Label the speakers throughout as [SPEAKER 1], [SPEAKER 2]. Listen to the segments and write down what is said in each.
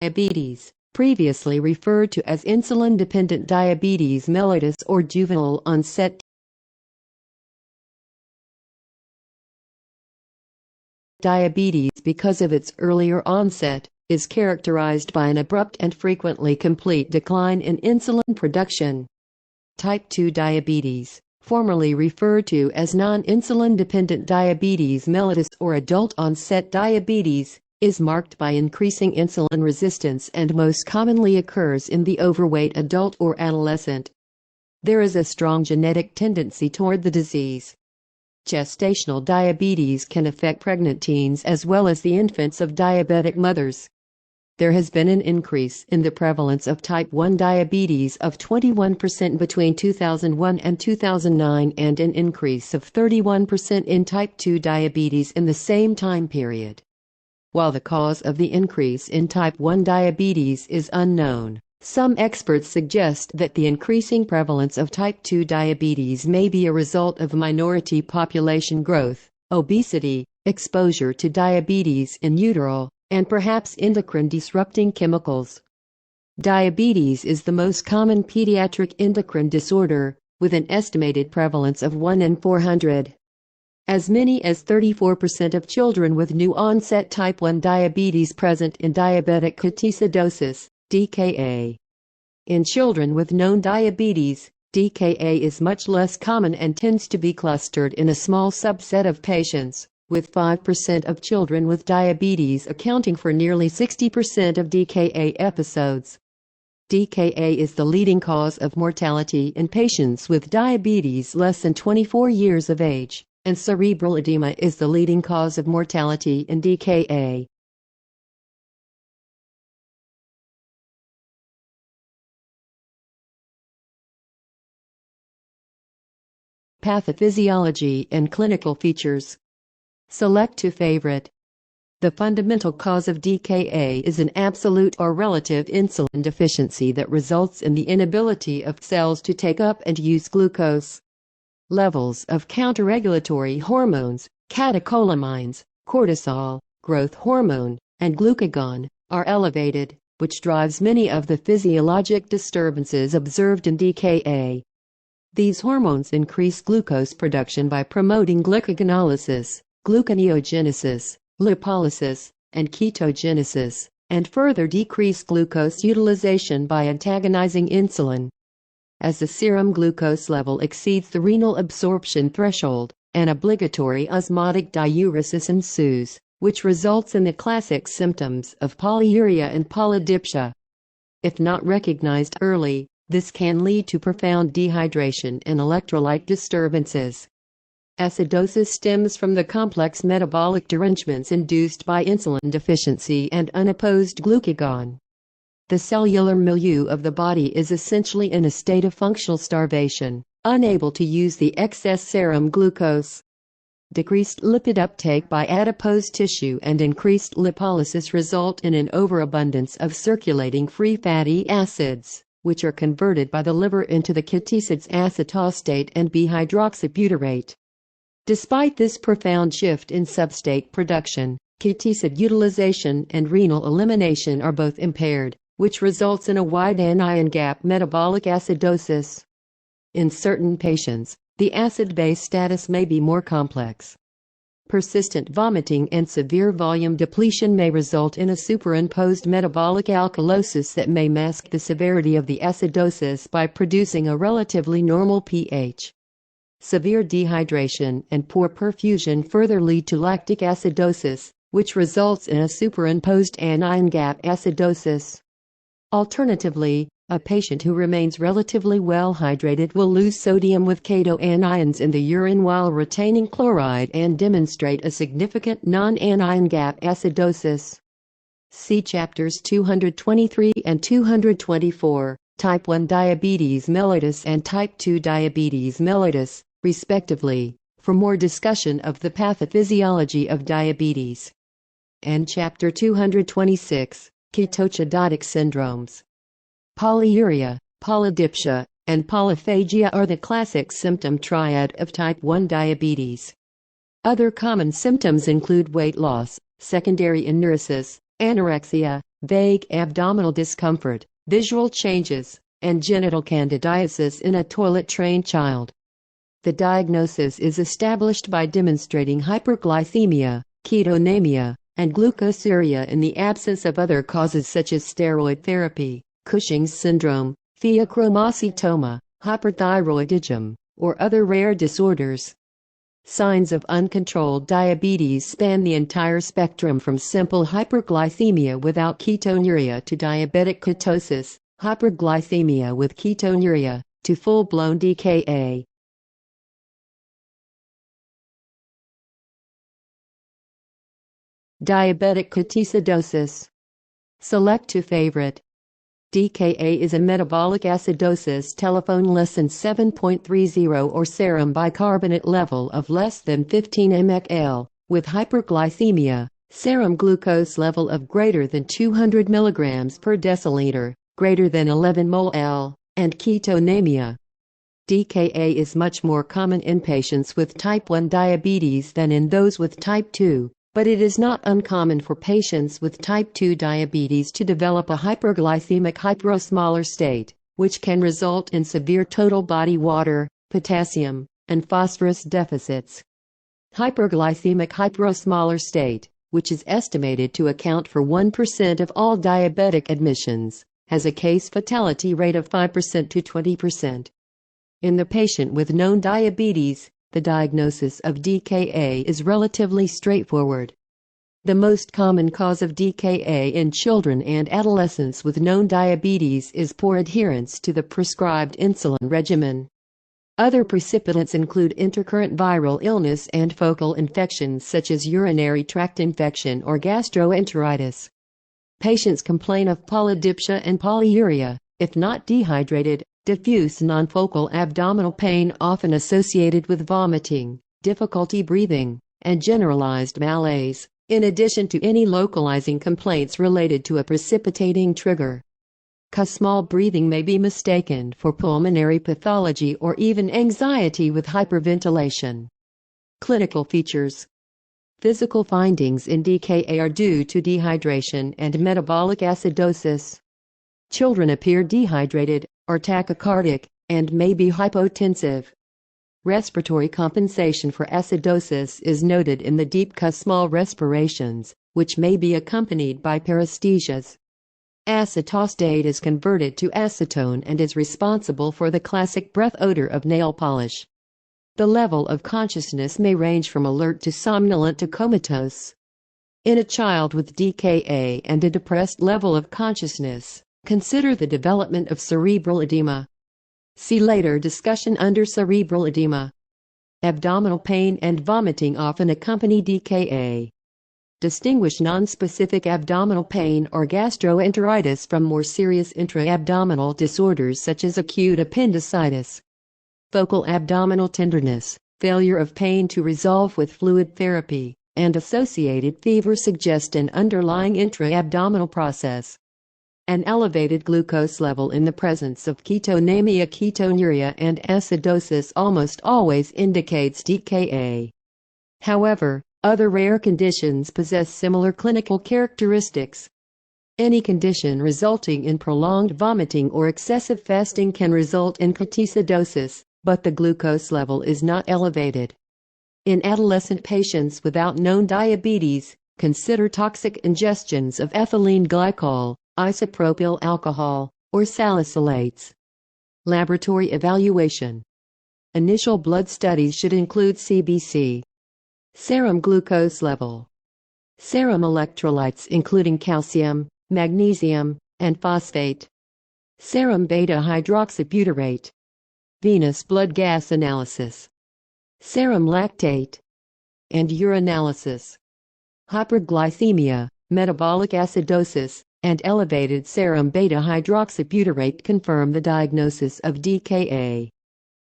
[SPEAKER 1] Diabetes, previously referred to as insulin-dependent diabetes mellitus or juvenile onset diabetes because of its earlier onset, is characterized by an abrupt and frequently complete decline in insulin production. Type 2 diabetes, formerly referred to as non-insulin dependent diabetes mellitus or adult-onset diabetes, is marked by increasing insulin resistance and most commonly occurs in the overweight adult or adolescent. There is a strong genetic tendency toward the disease. Gestational diabetes can affect pregnant teens as well as the infants of diabetic mothers. There has been an increase in the prevalence of type 1 diabetes of 21% between 2001 and 2009 and an increase of 31% in type 2 diabetes in the same time period. While the cause of the increase in type 1 diabetes is unknown, some experts suggest that the increasing prevalence of type 2 diabetes may be a result of minority population growth, obesity, exposure to diabetes in utero, and perhaps endocrine-disrupting chemicals. Diabetes is the most common pediatric endocrine disorder, with an estimated prevalence of 1 in 400. As many as 34% of children with new-onset type 1 diabetes present in diabetic ketoacidosis, DKA. In children with known diabetes, DKA is much less common and tends to be clustered in a small subset of patients, with 5% of children with diabetes accounting for nearly 60% of DKA episodes. DKA is the leading cause of mortality in patients with diabetes less than 24 years of age, and cerebral edema is the leading cause of mortality in DKA. Pathophysiology and clinical features. Select to favorite. The fundamental cause of DKA is an absolute or relative insulin deficiency that results in the inability of cells to take up and use glucose. Levels of counterregulatory hormones, catecholamines, cortisol, growth hormone, and glucagon, are elevated, which drives many of the physiologic disturbances observed in DKA. These hormones increase glucose production by promoting glycogenolysis, gluconeogenesis, lipolysis, and ketogenesis, and further decrease glucose utilization by antagonizing insulin. As the serum glucose level exceeds the renal absorption threshold, an obligatory osmotic diuresis ensues, which results in the classic symptoms of polyuria and polydipsia. If not recognized early, this can lead to profound dehydration and electrolyte disturbances. Acidosis stems from the complex metabolic derangements induced by insulin deficiency and unopposed glucagon. The cellular milieu of the body is essentially in a state of functional starvation, unable to use the excess serum glucose. Decreased lipid uptake by adipose tissue and increased lipolysis result in an overabundance of circulating free fatty acids, which are converted by the liver into the ketoacids acetostate and B-hydroxybutyrate. Despite this profound shift in substrate production, ketoacid utilization and renal elimination are both impaired, which results in a wide anion gap metabolic acidosis. In certain patients, the acid-base status may be more complex. Persistent vomiting and severe volume depletion may result in a superimposed metabolic alkalosis that may mask the severity of the acidosis by producing a relatively normal pH. Severe dehydration and poor perfusion further lead to lactic acidosis, which results in a superimposed anion gap acidosis. Alternatively, a patient who remains relatively well hydrated will lose sodium with ketoanions in the urine while retaining chloride and demonstrate a significant non-anion gap acidosis. See chapters 223 and 224, type 1 diabetes mellitus and type 2 diabetes mellitus, respectively, for more discussion of the pathophysiology of diabetes. And chapter 226, ketoacidotic syndromes. Polyuria, polydipsia, and polyphagia are the classic symptom triad of type 1 diabetes. Other common symptoms include weight loss, secondary enuresis, anorexia, vague abdominal discomfort, visual changes, and genital candidiasis in a toilet-trained child. The diagnosis is established by demonstrating hyperglycemia, ketonemia, and glucosuria in the absence of other causes such as steroid therapy, Cushing's syndrome, pheochromocytoma, hyperthyroidism, or other rare disorders. Signs of uncontrolled diabetes span the entire spectrum from simple hyperglycemia without ketonuria to diabetic ketosis, hyperglycemia with ketonuria, to full-blown DKA. Diabetic ketoacidosis. Select to favorite. DKA is a metabolic acidosis telephone less than 7.30 or serum bicarbonate level of less than 15 mg/L, with hyperglycemia, serum glucose level of greater than 200 mg per deciliter, greater than 11 mol/L, and ketonemia. DKA is much more common in patients with type 1 diabetes than in those with type 2. But it is not uncommon for patients with type 2 diabetes to develop a hyperglycemic hyperosmolar state, which can result in severe total body water, potassium, and phosphorus deficits. Hyperglycemic hyperosmolar state, which is estimated to account for 1% of all diabetic admissions, has a case fatality rate of 5% to 20%. In the patient with known diabetes, the diagnosis of DKA is relatively straightforward. The most common cause of DKA in children and adolescents with known diabetes is poor adherence to the prescribed insulin regimen. Other precipitants include intercurrent viral illness and focal infections such as urinary tract infection or gastroenteritis. Patients complain of polydipsia and polyuria, if not dehydrated, diffuse nonfocal abdominal pain often associated with vomiting, difficulty breathing, and generalized malaise, in addition to any localizing complaints related to a precipitating trigger. Small breathing may be mistaken for pulmonary pathology or even anxiety with hyperventilation. Clinical features. Physical findings in DKA are due to dehydration and metabolic acidosis. Children appear dehydrated, or tachycardic, and may be hypotensive. Respiratory compensation for acidosis is noted in the deep small respirations, which may be accompanied by paresthesias. Acetostate is converted to acetone and is responsible for the classic breath odor of nail polish. The level of consciousness may range from alert to somnolent to comatose. In a child with DKA and a depressed level of consciousness, consider the development of cerebral edema. See later discussion under cerebral edema. Abdominal pain and vomiting often accompany DKA. Distinguish nonspecific abdominal pain or gastroenteritis from more serious intra-abdominal disorders such as acute appendicitis. Focal abdominal tenderness, failure of pain to resolve with fluid therapy, and associated fever suggest an underlying intra-abdominal process. An elevated glucose level in the presence of ketonemia, ketonuria, and acidosis almost always indicates DKA. However, other rare conditions possess similar clinical characteristics. Any condition resulting in prolonged vomiting or excessive fasting can result in ketoacidosis, but the glucose level is not elevated. In adolescent patients without known diabetes, consider toxic ingestions of ethylene glycol, isopropyl alcohol, or salicylates. Laboratory evaluation. Initial blood studies should include CBC, serum glucose level, serum electrolytes including calcium, magnesium, and phosphate, serum beta-hydroxybutyrate, venous blood gas analysis, serum lactate, and urinalysis. Hyperglycemia, metabolic acidosis, and elevated serum beta-hydroxybutyrate confirm the diagnosis of DKA.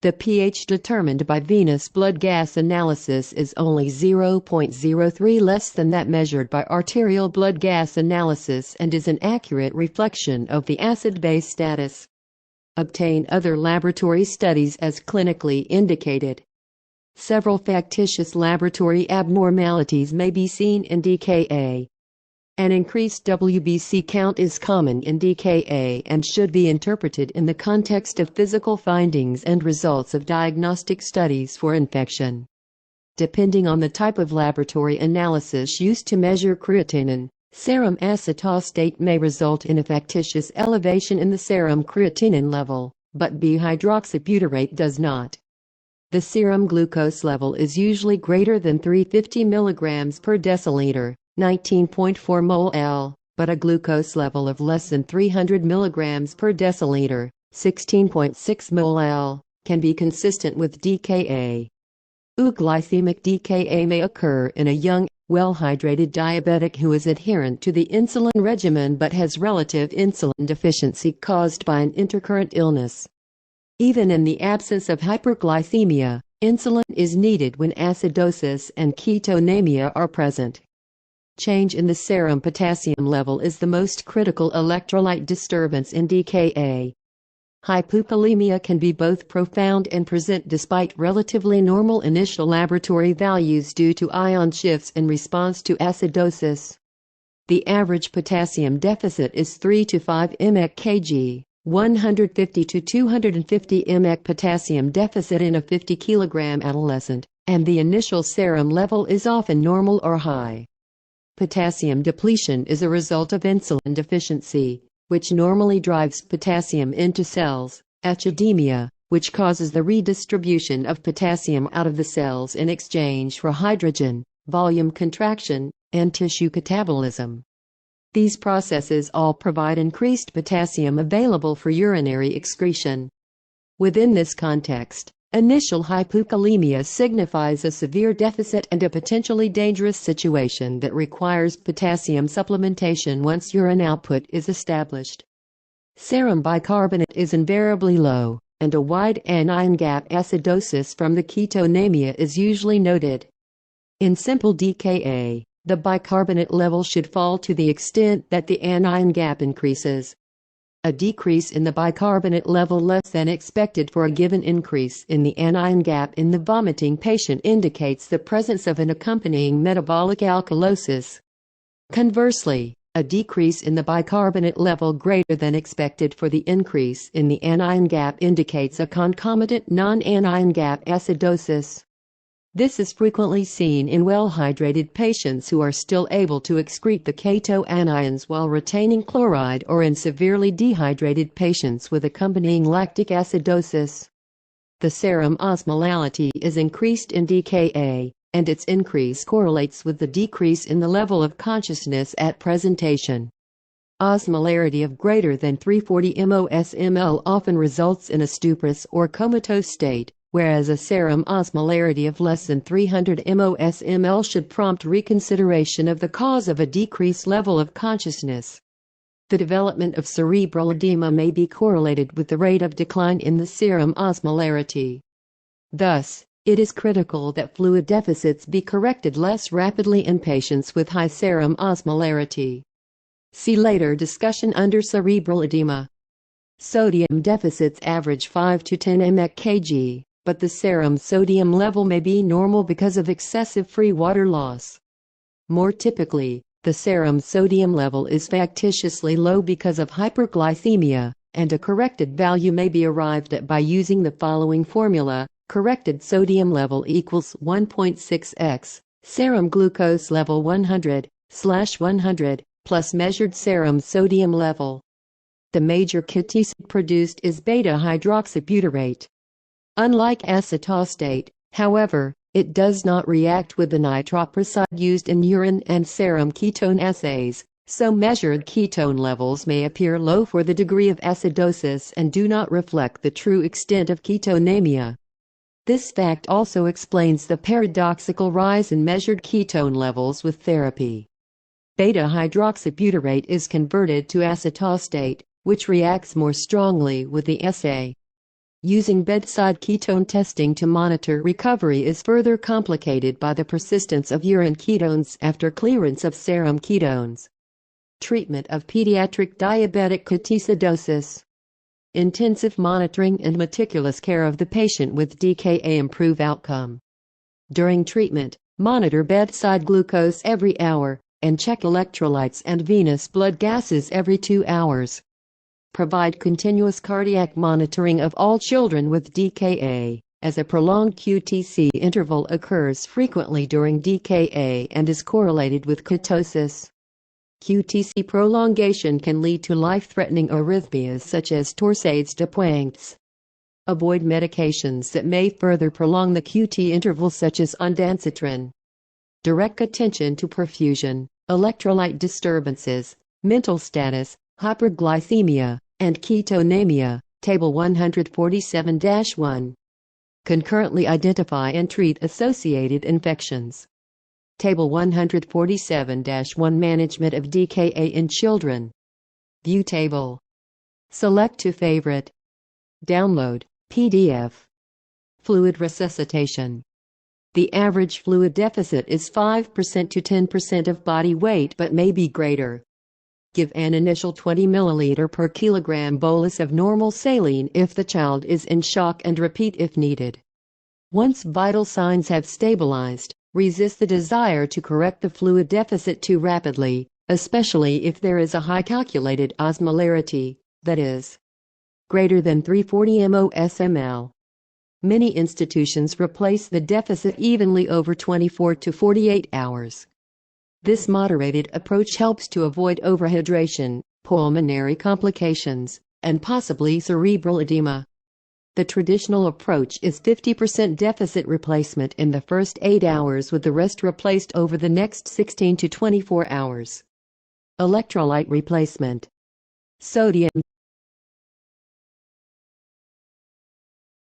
[SPEAKER 1] The pH determined by venous blood gas analysis is only 0.03 less than that measured by arterial blood gas analysis and is an accurate reflection of the acid-base status. Obtain other laboratory studies as clinically indicated. Several factitious laboratory abnormalities may be seen in DKA. An increased WBC count is common in DKA and should be interpreted in the context of physical findings and results of diagnostic studies for infection. Depending on the type of laboratory analysis used to measure creatinine, serum acetostate may result in a factitious elevation in the serum creatinine level, but B-hydroxybutyrate does not. The serum glucose level is usually greater than 350 mg per deciliter, 19.4 mol/L, but a glucose level of less than 300 mg per deciliter, 16.6 mol/L, can be consistent with DKA. Euglycemic DKA may occur in a young, well-hydrated diabetic who is adherent to the insulin regimen but has relative insulin deficiency caused by an intercurrent illness. Even in the absence of hyperglycemia, insulin is needed when acidosis and ketonemia are present. Change in the serum potassium level is the most critical electrolyte disturbance in DKA. Hypokalemia can be both profound and present despite relatively normal initial laboratory values due to ion shifts in response to acidosis. The average potassium deficit is 3 to 5 mg/kg, 150 to 250 mg potassium deficit in a 50 kg adolescent, and the initial serum level is often normal or high. Potassium depletion is a result of insulin deficiency, which normally drives potassium into cells, acidemia, which causes the redistribution of potassium out of the cells in exchange for hydrogen, volume contraction, and tissue catabolism. These processes all provide increased potassium available for urinary excretion. Within this context, initial hypokalemia signifies a severe deficit and a potentially dangerous situation that requires potassium supplementation once urine output is established. Serum bicarbonate is invariably low, and a wide anion gap acidosis from the ketonemia is usually noted. In simple DKA, the bicarbonate level should fall to the extent that the anion gap increases. A decrease in the bicarbonate level less than expected for a given increase in the anion gap in the vomiting patient indicates the presence of an accompanying metabolic alkalosis. Conversely, a decrease in the bicarbonate level greater than expected for the increase in the anion gap indicates a concomitant non-anion gap acidosis. This is frequently seen in well-hydrated patients who are still able to excrete the ketoanions while retaining chloride, or in severely dehydrated patients with accompanying lactic acidosis. The serum osmolality is increased in DKA, and its increase correlates with the decrease in the level of consciousness at presentation. Osmolarity of greater than 340 mOS/mL often results in a stuporous or comatose state, whereas a serum osmolarity of less than 300 mOS/mL should prompt reconsideration of the cause of a decreased level of consciousness. The development of cerebral edema may be correlated with the rate of decline in the serum osmolarity. Thus, it is critical that fluid deficits be corrected less rapidly in patients with high serum osmolarity. See later discussion under cerebral edema. Sodium deficits average 5 to 10 mg/kg. But the serum sodium level may be normal because of excessive free water loss. More typically, the serum sodium level is factitiously low because of hyperglycemia, and a corrected value may be arrived at by using the following formula: corrected sodium level equals 1.6x, serum glucose level 100/100, plus measured serum sodium level. The major cateacid produced is beta-hydroxybutyrate. Unlike acetostate, however, it does not react with the nitroprusside used in urine and serum ketone assays, so measured ketone levels may appear low for the degree of acidosis and do not reflect the true extent of ketonemia. This fact also explains the paradoxical rise in measured ketone levels with therapy. Beta-hydroxybutyrate is converted to acetostate, which reacts more strongly with the assay. Using bedside ketone testing to monitor recovery is further complicated by the persistence of urine ketones after clearance of serum ketones. Treatment of pediatric diabetic ketoacidosis. Intensive monitoring and meticulous care of the patient with DKA improve outcome. During treatment, monitor bedside glucose every hour, and check electrolytes and venous blood gases every 2 hours. Provide continuous cardiac monitoring of all children with DKA, as a prolonged QTc interval occurs frequently during DKA and is correlated with ketosis. QTc prolongation can lead to life-threatening arrhythmias such as torsades de pointes. Avoid medications that may further prolong the QT interval such as ondansetron. Direct attention to perfusion, electrolyte disturbances, mental status, hyperglycemia, and ketonemia, Table 147-1. Concurrently identify and treat associated infections. Table 147-1 Management of DKA in children. View table. Select to favorite. Download, PDF. Fluid resuscitation. The average fluid deficit is 5% to 10% of body weight but may be greater. Give an initial 20 ml per kilogram bolus of normal saline if the child is in shock and repeat if needed. Once vital signs have stabilized, resist the desire to correct the fluid deficit too rapidly, especially if there is a high calculated osmolarity, that is, greater than 340 mOSml. Many institutions replace the deficit evenly over 24 to 48 hours. This moderated approach helps to avoid overhydration, pulmonary complications, and possibly cerebral edema. The traditional approach is 50% deficit replacement in the first 8 hours with the rest replaced over the next 16 to 24 hours. Electrolyte replacement. Sodium.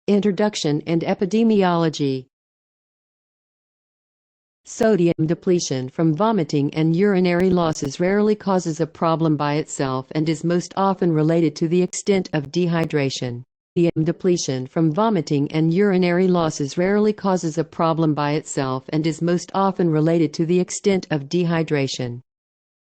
[SPEAKER 1] Introduction and epidemiology. Sodium depletion from vomiting and urinary losses rarely causes a problem by itself and is most often related to the extent of dehydration. Sodium depletion from vomiting and urinary losses rarely causes a problem by itself and is most often related to the extent of dehydration.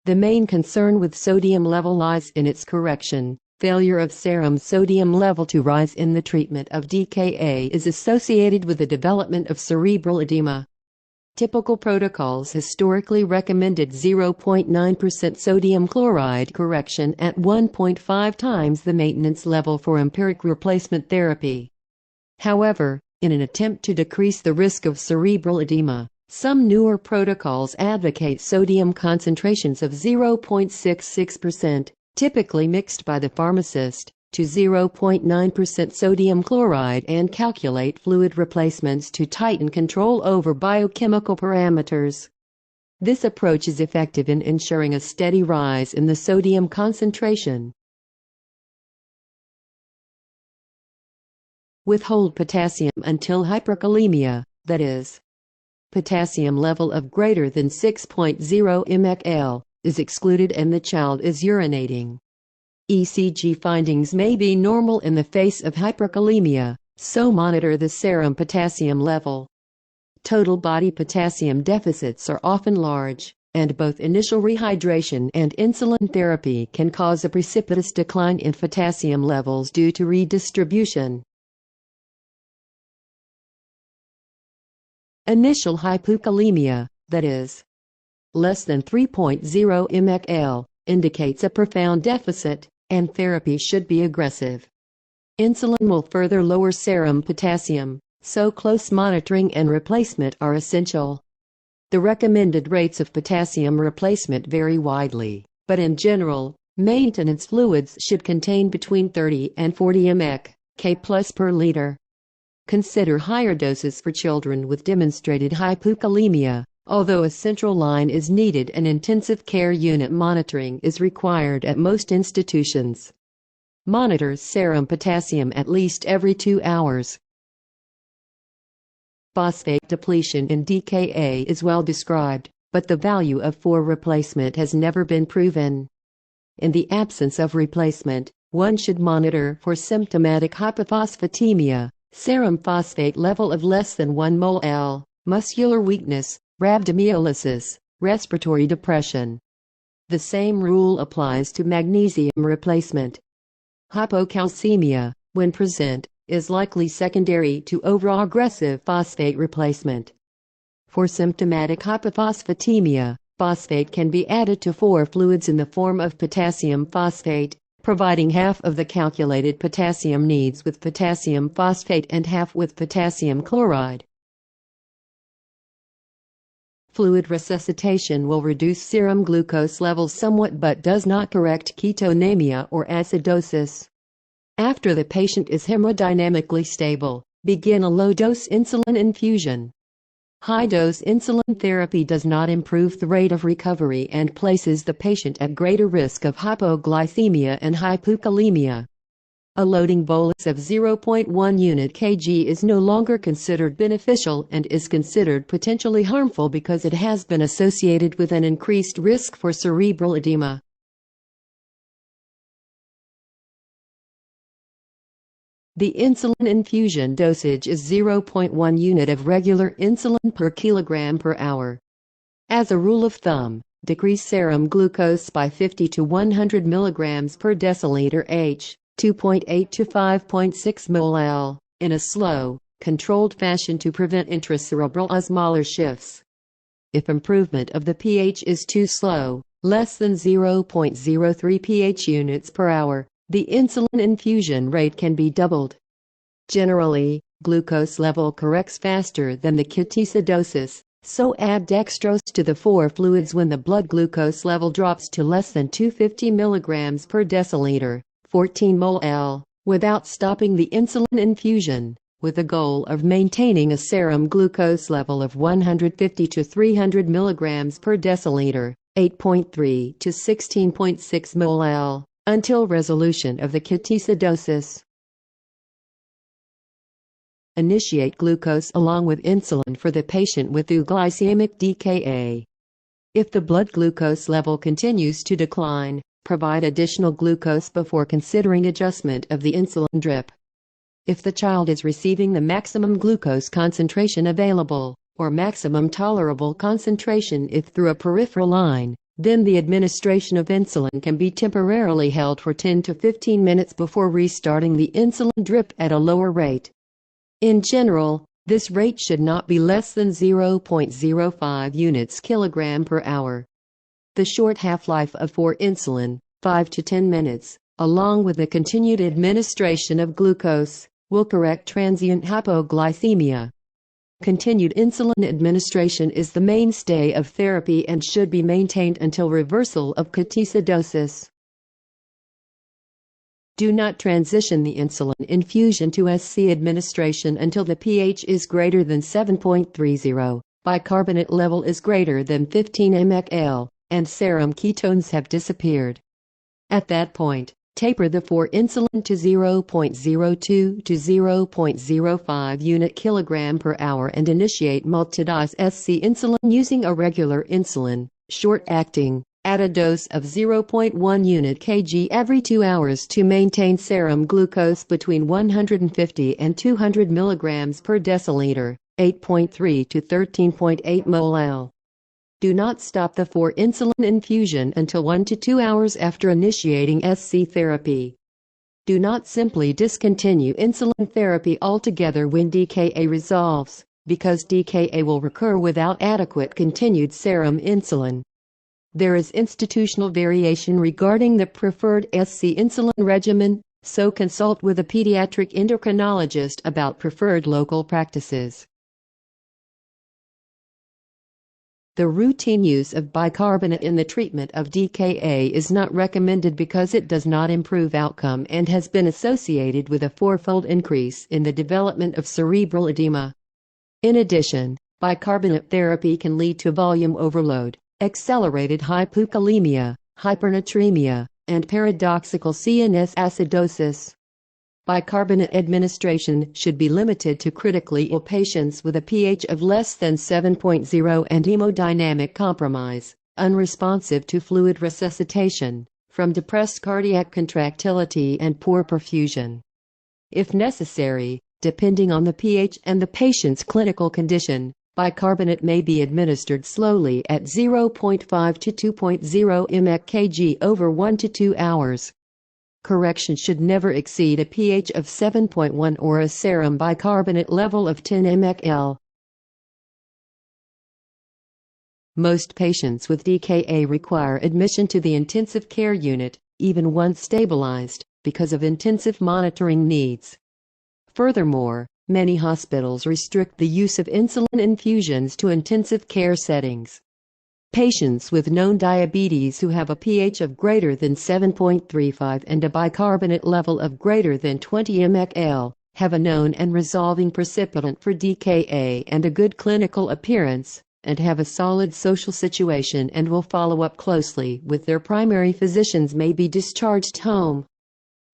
[SPEAKER 1] The main concern with sodium level lies in its correction. Failure of serum sodium level to rise in the treatment of DKA is associated with the development of cerebral edema. Typical protocols historically recommended 0.9% sodium chloride correction at 1.5 times the maintenance level for empiric replacement therapy. However, in an attempt to decrease the risk of cerebral edema, some newer protocols advocate sodium concentrations of 0.66%, typically mixed by the pharmacist, to 0.9% sodium chloride and calculate fluid replacements to tighten control over biochemical parameters. This approach is effective in ensuring a steady rise in the sodium concentration. Withhold potassium until hyperkalemia, that is, potassium level of greater than 6.0 mcl, is excluded and the child is urinating. ECG findings may be normal in the face of hyperkalemia, so monitor the serum potassium level. Total body potassium deficits are often large, and both initial rehydration and insulin therapy can cause a precipitous decline in potassium levels due to redistribution. Initial hypokalemia, that is, less than 3.0 mcl, indicates a profound deficit, and therapy should be aggressive. Insulin will further lower serum potassium, so close monitoring and replacement are essential. The recommended rates of potassium replacement vary widely, but in general, maintenance fluids should contain between 30 and 40 mcg per liter. Consider higher doses for children with demonstrated hypokalemia. Although a central line is needed and intensive care unit monitoring is required at most institutions. Monitor serum potassium at least every 2 hours. Phosphate depletion in DKA is well described, but the value of for replacement has never been proven. In the absence of replacement, one should monitor for symptomatic hypophosphatemia, serum phosphate level of less than 1 mol, muscular weakness, rhabdomyolysis, respiratory depression. The same rule applies to magnesium replacement. Hypocalcemia, when present, is likely secondary to overaggressive phosphate replacement. For symptomatic hypophosphatemia, phosphate can be added to 4 fluids in the form of potassium phosphate, providing half of the calculated potassium needs with potassium phosphate and half with potassium chloride. Fluid resuscitation will reduce serum glucose levels somewhat but does not correct ketonemia or acidosis. After the patient is hemodynamically stable, begin a low-dose insulin infusion. High-dose insulin therapy does not improve the rate of recovery and places the patient at greater risk of hypoglycemia and hypokalemia. A loading bolus of 0.1 unit kg is no longer considered beneficial and is considered potentially harmful because it has been associated with an increased risk for cerebral edema. The insulin infusion dosage is 0.1 unit of regular insulin per kilogram per hour. As a rule of thumb, decrease serum glucose by 50 to 100 mg per deciliter H, 2.8 to 5.6 mol, in a slow, controlled fashion to prevent intracerebral osmolar shifts. If improvement of the pH is too slow, less than 0.03 pH units per hour, the insulin infusion rate can be doubled. Generally, glucose level corrects faster than the ketoacidosis, so add dextrose to the 4 fluids when the blood glucose level drops to less than 250 mg per deciliter, 14 mol, without stopping the insulin infusion, with the goal of maintaining a serum glucose level of 150 to 300 mg per deciliter, 8.3 to 16.6 mol, until resolution of the ketoacidosis. Initiate glucose along with insulin for the patient with euglycemic DKA. If the blood glucose level continues to decline, provide additional glucose before considering adjustment of the insulin drip. If the child is receiving the maximum glucose concentration available, or maximum tolerable concentration if through a peripheral line, then the administration of insulin can be temporarily held for 10 to 15 minutes before restarting the insulin drip at a lower rate. In general, this rate should not be less than 0.05 units kilogram per hour. The short half-life of insulin, 5 to 10 minutes, along with the continued administration of glucose, will correct transient hypoglycemia. Continued insulin administration is the mainstay of therapy and should be maintained until reversal of ketoacidosis. Do not transition the insulin infusion to SC administration until the pH is greater than 7.30, bicarbonate level is greater than 15 mg/L, and serum ketones have disappeared. At that point, taper the insulin to 0.02 to 0.05 unit kilogram per hour and initiate multidose SC insulin using a regular insulin, short-acting, at a dose of 0.1 unit kg every 2 hours to maintain serum glucose between 150 and 200 mg per deciliter, 8.3 to 13.8 mol. Do not stop the insulin infusion until 1 to 2 hours after initiating SC therapy. Do not simply discontinue insulin therapy altogether when DKA resolves, because DKA will recur without adequate continued serum insulin. There is institutional variation regarding the preferred SC insulin regimen, so consult with a pediatric endocrinologist about preferred local practices. The routine use of bicarbonate in the treatment of DKA is not recommended because it does not improve outcome and has been associated with a 4-fold increase in the development of cerebral edema. In addition, bicarbonate therapy can lead to volume overload, accelerated hypokalemia, hypernatremia, and paradoxical CNS acidosis. Bicarbonate administration should be limited to critically ill patients with a pH of less than 7.0 and hemodynamic compromise, unresponsive to fluid resuscitation, from depressed cardiac contractility and poor perfusion. If necessary, depending on the pH and the patient's clinical condition, bicarbonate may be administered slowly at 0.5 to 2.0 mg/kg over 1 to 2 hours. Correction should never exceed a pH of 7.1 or a serum bicarbonate level of 10 mg/L. Most patients with DKA require admission to the intensive care unit, even once stabilized, because of intensive monitoring needs. Furthermore, many hospitals restrict the use of insulin infusions to intensive care settings. Patients with known diabetes who have a pH of greater than 7.35 and a bicarbonate level of greater than 20 mg/L have a known and resolving precipitant for DKA and a good clinical appearance, and have a solid social situation and will follow up closely with their primary physicians may be discharged home.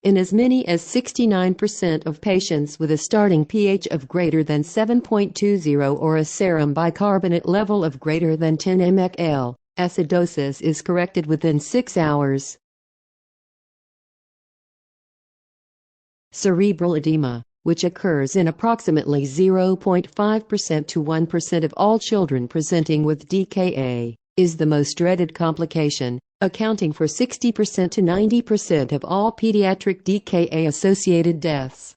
[SPEAKER 1] In as many as 69% of patients with a starting pH of greater than 7.20 or a serum bicarbonate level of greater than 10 mg/L, acidosis is corrected within 6 hours. Cerebral edema, which occurs in approximately 0.5% to 1% of all children presenting with DKA, is the most dreaded complication, accounting for 60% to 90% of all pediatric DKA-associated deaths.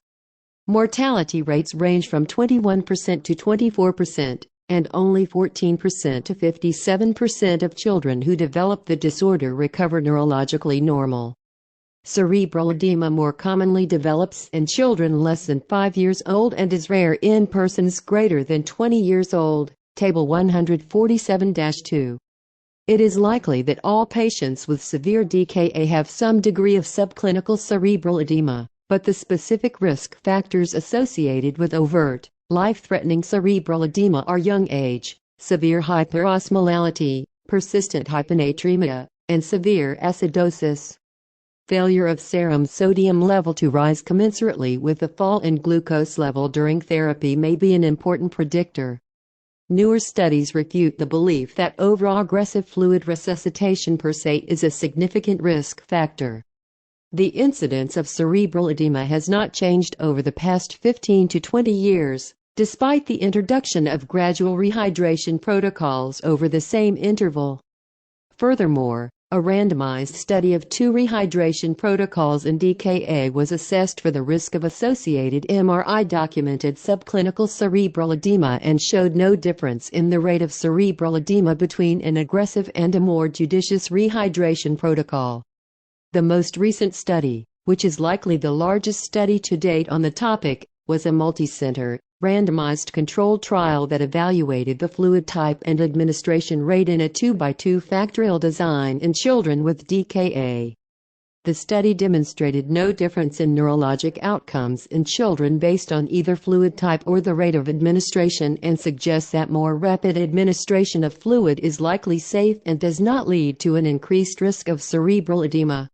[SPEAKER 1] Mortality rates range from 21% to 24%, and only 14% to 57% of children who develop the disorder recover neurologically normal. Cerebral edema more commonly develops in children less than 5 years old and is rare in persons greater than 20 years old. Table 147-2. It is likely that all patients with severe DKA have some degree of subclinical cerebral edema, but the specific risk factors associated with overt, life-threatening cerebral edema are young age, severe hyperosmolality, persistent hyponatremia, and severe acidosis. Failure of serum sodium level to rise commensurately with the fall in glucose level during therapy may be an important predictor. Newer studies refute the belief that overaggressive fluid resuscitation per se is a significant risk factor. The incidence of cerebral edema has not changed over the past 15 to 20 years, despite the introduction of gradual rehydration protocols over the same interval. Furthermore, a randomized study of 2 rehydration protocols in DKA was assessed for the risk of associated MRI-documented subclinical cerebral edema and showed no difference in the rate of cerebral edema between an aggressive and a more judicious rehydration protocol. The most recent study, which is likely the largest study to date on the topic, was a multicenter, randomized controlled trial that evaluated the fluid type and administration rate in a 2x2 factorial design in children with DKA. The study demonstrated no difference in neurologic outcomes in children based on either fluid type or the rate of administration and suggests that more rapid administration of fluid is likely safe and does not lead to an increased risk of cerebral edema.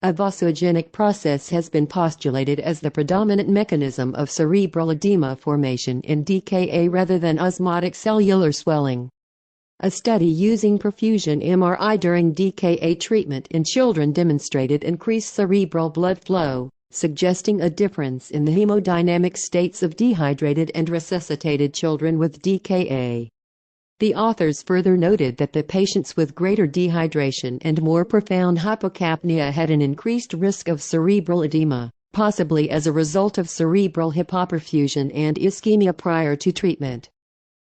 [SPEAKER 1] A vasogenic process has been postulated as the predominant mechanism of cerebral edema formation in DKA rather than osmotic cellular swelling. A study using perfusion MRI during DKA treatment in children demonstrated increased cerebral blood flow, suggesting a difference in the hemodynamic states of dehydrated and resuscitated children with DKA. The authors further noted that the patients with greater dehydration and more profound hypocapnia had an increased risk of cerebral edema, possibly as a result of cerebral hypoperfusion and ischemia prior to treatment.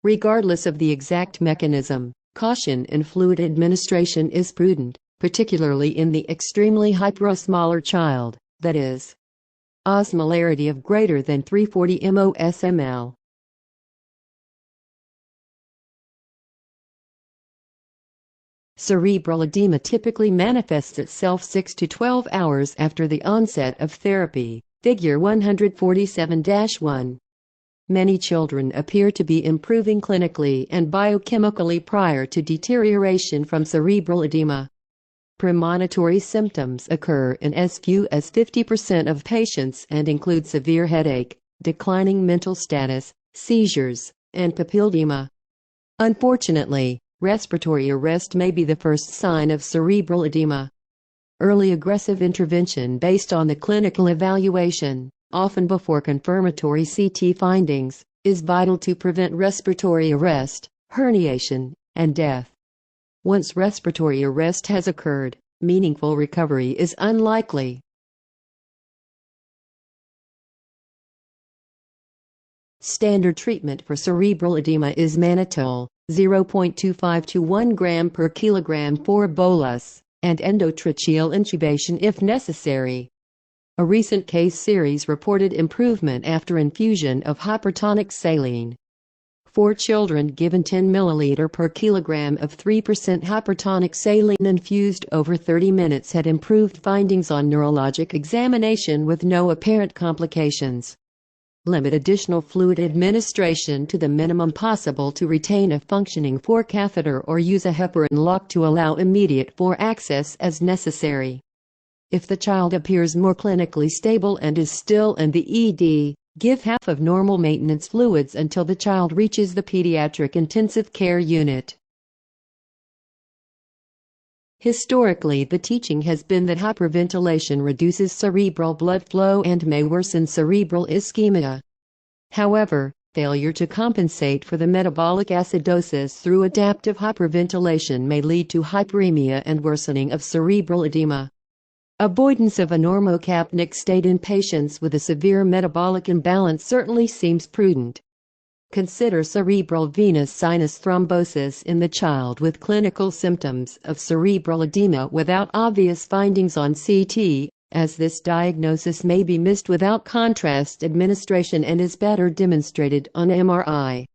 [SPEAKER 1] Regardless of the exact mechanism, caution in fluid administration is prudent, particularly in the extremely hyperosmolar child, that is, osmolarity of greater than 340 mOS/ml. Cerebral edema typically manifests itself 6 to 12 hours after the onset of therapy. Figure 147-1. Many children appear to be improving clinically and biochemically prior to deterioration from cerebral edema. Premonitory symptoms occur in as few as 50% of patients and include severe headache, declining mental status, seizures, and papilledema. Unfortunately, respiratory arrest may be the first sign of cerebral edema. Early aggressive intervention based on the clinical evaluation, often before confirmatory CT findings, is vital to prevent respiratory arrest, herniation, and death. Once respiratory arrest has occurred, meaningful recovery is unlikely. Standard treatment for cerebral edema is mannitol, 0.25 to 1 gram per kilogram for bolus, and endotracheal intubation if necessary. A recent case series reported improvement after infusion of hypertonic saline. 4 children given 10 ml per kilogram of 3% hypertonic saline infused over 30 minutes had improved findings on neurologic examination with no apparent complications. Limit additional fluid administration to the minimum possible to retain a functioning forecatheter or use a heparin lock to allow immediate fore access as necessary. If the child appears more clinically stable and is still in the ED, give half of normal maintenance fluids until the child reaches the pediatric intensive care unit. Historically, the teaching has been that hyperventilation reduces cerebral blood flow and may worsen cerebral ischemia. However, failure to compensate for the metabolic acidosis through adaptive hyperventilation may lead to hyperemia and worsening of cerebral edema. Avoidance of a normocapnic state in patients with a severe metabolic imbalance certainly seems prudent. Consider cerebral venous sinus thrombosis in the child with clinical symptoms of cerebral edema without obvious findings on CT, as this diagnosis may be missed without contrast administration and is better demonstrated on MRI.